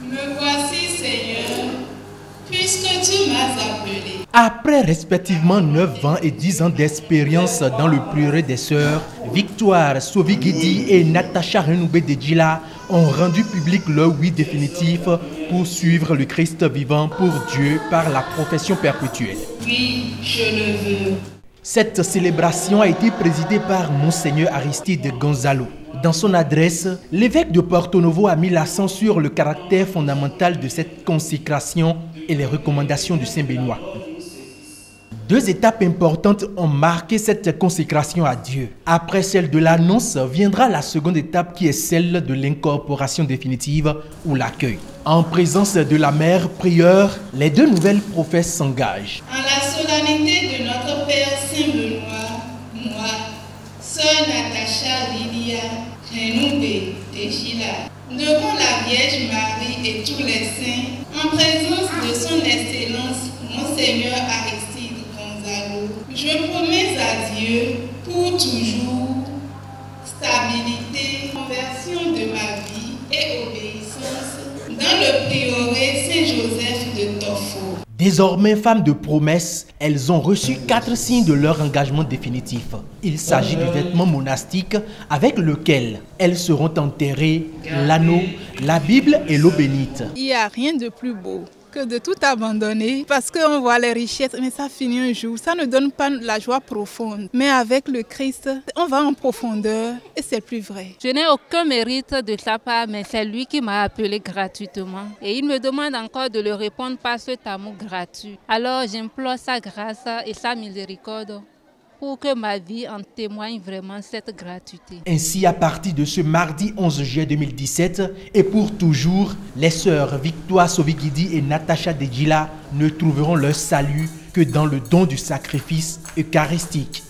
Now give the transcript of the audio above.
Me voici, Seigneur, puisque tu m'as appelé. Après respectivement 9 ans et 10 ans d'expérience dans le prieuré des sœurs, Victoire Sovigidi et Natacha Renoubé de Djila ont rendu public leur oui définitif pour suivre le Christ vivant pour Dieu par la profession perpétuelle. Oui, je le veux. Cette célébration a été présidée par Monseigneur Aristide Gonzalo. Dans son adresse, l'évêque de Porto Novo a mis l'accent sur le caractère fondamental de cette consécration et les recommandations du Saint Benoît. 2 étapes importantes ont marqué cette consécration à Dieu. Après celle de l'annonce, viendra la seconde étape qui est celle de l'incorporation définitive ou l'accueil. En présence de la mère prieure, les 2 nouvelles prophètes s'engagent. En la solennité de notre Père Saint-Benoît, moi, sœur Natacha Lilia Renoubé de Djila, devant la Vierge Marie et tous les saints, en présence de son Excellence, Monseigneur Aristide Gonzalo, je promets à Dieu pour toujours stabilité, conversion de ma vie et obéissance dans le prieuré Saint-Joseph de Tofo. Désormais femmes de promesse, elles ont reçu 4 signes de leur engagement définitif. Il s'agit du vêtement monastique avec lequel elles seront enterrées, l'anneau, la Bible et l'eau bénite. Il n'y a rien de plus beau que de tout abandonner parce qu'on voit les richesses, mais ça finit un jour. Ça ne donne pas la joie profonde. Mais avec le Christ, on va en profondeur et c'est plus vrai. Je n'ai aucun mérite de sa part, mais c'est lui qui m'a appelé gratuitement. Et il me demande encore de le répondre par cet amour gratuit. Alors j'implore sa grâce et sa miséricorde pour que ma vie en témoigne vraiment cette gratuité. Ainsi, à partir de ce mardi 11 juillet 2017 et pour toujours, les sœurs Victoire Sovigidi et Natacha de Djila ne trouveront leur salut que dans le don du sacrifice eucharistique.